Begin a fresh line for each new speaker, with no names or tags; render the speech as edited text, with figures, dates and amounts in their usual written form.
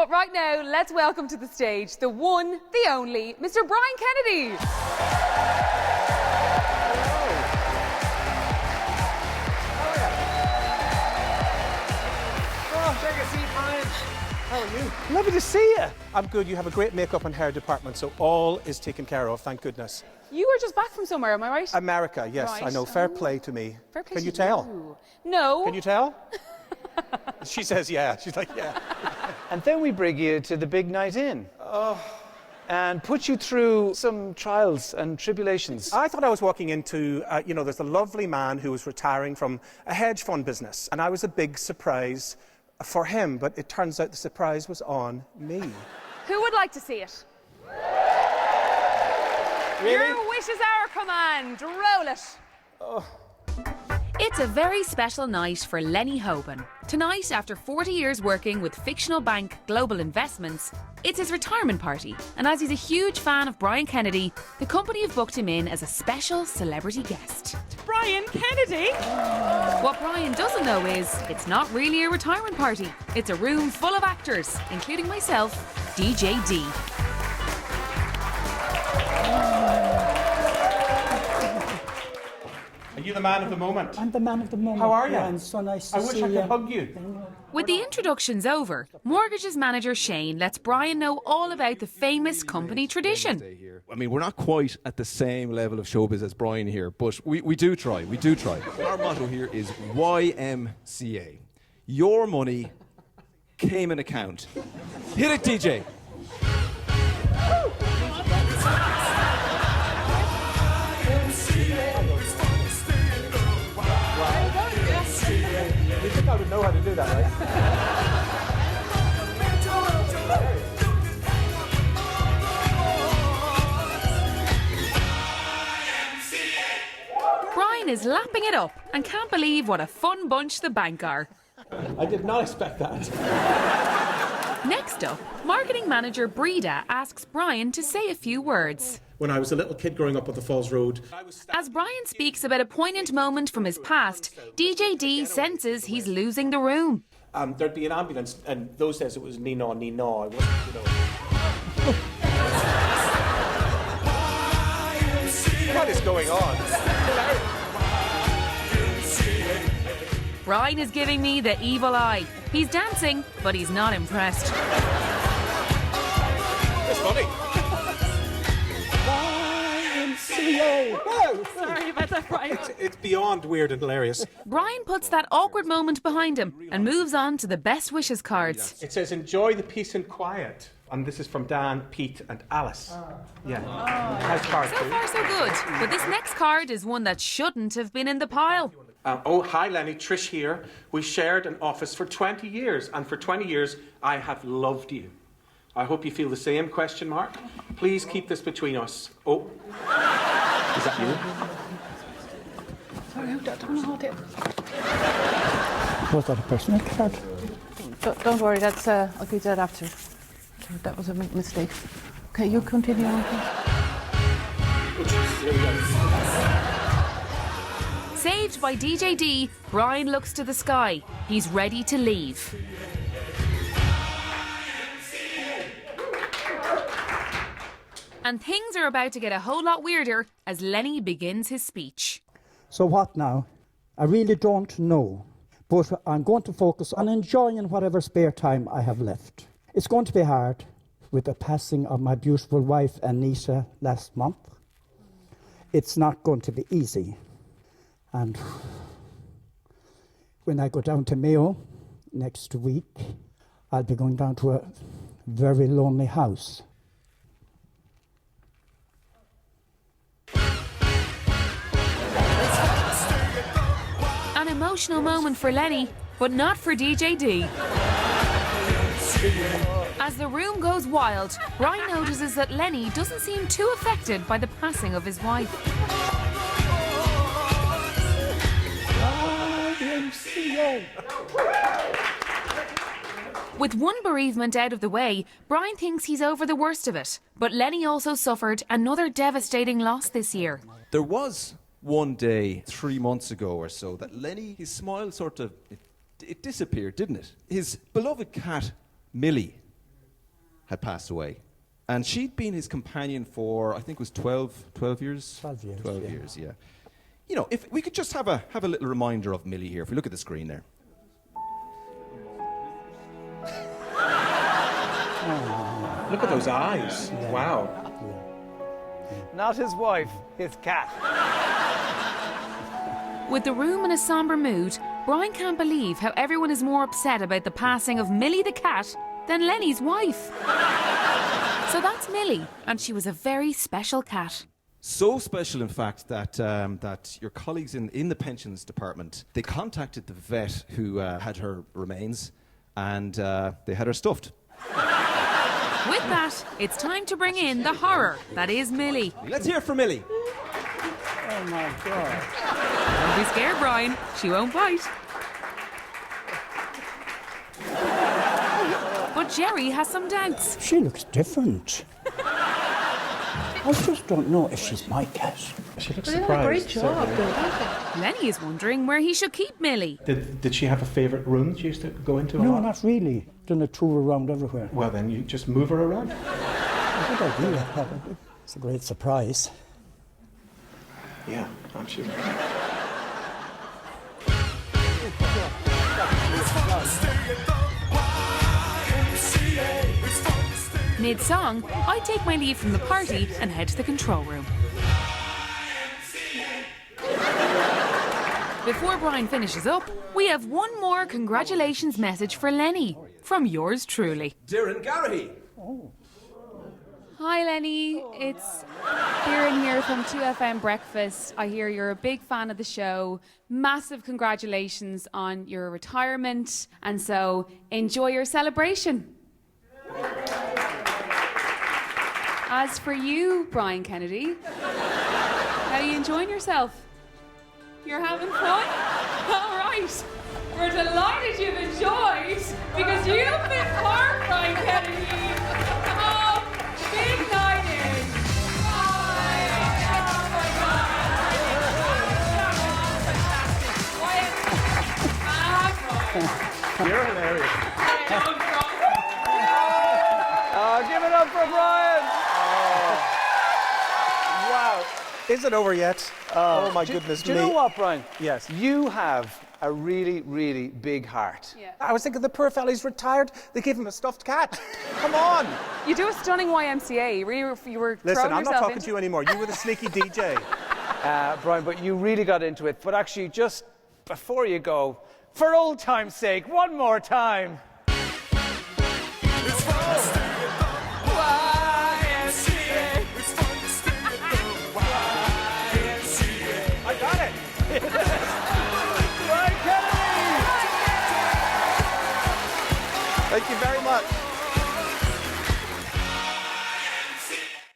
But right now, let's welcome to the stage the one, the only, Mr. Brian Kennedy.
Take a seat, Brian. How are you?
Lovely to see you. I'm good. You have a great makeup and hair department, so all is taken care of, thank goodness.
You were just back from somewhere, am I right?
America, yes,
Right.
I know. Fair play to me.
Fair play
Can
to
you tell?
you. No.
Can you tell? She says yeah. She's like, yeah.
And then we bring you to the big night in. And put you through some trials and tribulations.
I thought I was walking into, there's a lovely man who was retiring from a hedge fund business, and I was a big surprise for him, but it turns out the surprise was on me.
Who would like to see it?
Really?
Your wish is our command. Roll it.
It's a very special night for Lennie Hoban. Tonight, after 40 years working with fictional bank Global Investments, it's his retirement party. And as he's a huge fan of Brian Kennedy, the company have booked him in as a special celebrity guest.
Brian Kennedy?
What Brian doesn't know is it's not really a retirement party. It's a room full of actors, including myself, DJ D.
Are you the man of the moment?
I'm the man of the moment.
How are you?
Yeah, and so nice to
I wish
see
I
you.
could hug you.
With the introductions over, Mortgages manager Shane lets Brian know all about the famous company tradition.
I mean, we're not quite at the same level of showbiz as Brian here, but we do try. We do try. Our motto here is YMCA. Your money came in account. Hit it, DJ.
You think I would know how to do that, right?
Brian is lapping it up and can't believe what a fun bunch the bank are.
I did not expect that.
Next up, marketing manager Breda asks Brian to say a few words.
When I was a little kid growing up on the Falls Road,
As Brian speaks about a poignant moment from his past, DJ D senses he's losing the room.
there'd be an ambulance, and those days it was Nina. I wasn't, What is going on?
Brian is giving me the evil eye. He's dancing, but he's not impressed.
It's funny.
Sorry about that, Brian.
It's beyond weird and hilarious.
Brian puts that awkward moment behind him and moves on to the best wishes cards.
It says, enjoy the peace and quiet. And this is from Dan, Pete and Alice. Yeah. Nice card,
So
too.
far, so good. But this next card is one that shouldn't have been in the pile.
Hi Lennie, Trish here. We shared an office for 20 years, and for 20 years I have loved you. I hope you feel the same, question mark. Please keep this between us. Oh. Is that you?
Sorry, I don't know how to... Was that a personal card?
Don't worry, that's I'll give you that after. That was a mistake. Okay, you continue on.
Saved by DJ D, Brian looks to the sky. He's ready to leave. And things are about to get a whole lot weirder as Lennie begins his speech.
So what now? I really don't know. But I'm going to focus on enjoying whatever spare time I have left. It's going to be hard with the passing of my beautiful wife, Anita, last month. It's not going to be easy. And when I go down to Mayo next week, I'll be going down to a very lonely house.
An emotional moment for Lennie, but not for DJ D. As the room goes wild, Brian notices that Lennie doesn't seem too affected by the passing of his wife. With one bereavement out of the way, Brian thinks he's over the worst of it. But Lennie also suffered another devastating loss this year.
There was one day 3 months ago or so that Lennie, his smile sort of, it disappeared, didn't it? His beloved cat, Millie, had passed away. And she'd been his companion for, I think it was 12 years?
12 years.
12 years, yeah. You know, if we could just have a little reminder of Millie here. If we look at the screen there.
Look at those eyes. Wow.
Not his wife, his cat.
With the room in a sombre mood, Brian can't believe how everyone is more upset about the passing of Millie the cat than Lennie's wife. So that's Millie, and she was a very special cat.
So special, in fact, that your colleagues in the pensions department, they contacted the vet who had her remains, and they had her stuffed.
With that, it's time to bring in the horror that is Millie.
Let's hear from Millie.
Oh my God.
Don't be scared, Brian. She won't bite. But Jerry has some doubts.
She looks different. I just don't know if she's my cat.
She looks
They did a
surprised.
great job, though, don't
Lennie is wondering where he should keep Millie.
Did she have a favourite room that you used to go into?
No, not really. Done a tour around everywhere.
Well, then you just move her around.
A good idea, probably. It's a great surprise.
Yeah, I'm sure.
Mid-song, I take my leave from the party and head to the control room. Before Brian finishes up, we have one more congratulations message for Lennie from yours truly.
Darren Garrahy.
Hi Lennie, it's Darren here from 2FM Breakfast. I hear you're a big fan of the show. Massive congratulations on your retirement, and so enjoy your celebration. As for you, Brian Kennedy, how are you enjoying yourself? You're having fun? All right. We're delighted you've enjoyed, because you've been part, Brian Kennedy, of Big Night In.
You're hilarious. Give it up for Brian. Wow.
Is it over yet? Oh my goodness
Do
me.
you know what, Brian?
Yes.
You have a really, really big heart.
Yeah.
I was thinking the poor fella's retired. They gave him a stuffed cat. Come on.
You do a stunning YMCA. You were
Listen,
throwing
I'm not
yourself
talking
into
to you anymore. You were the sneaky DJ.
Brian, but you really got into it. But actually, just before you go, for old time's sake, one more time.
I got it.
Brian Kennedy!
Thank you very much.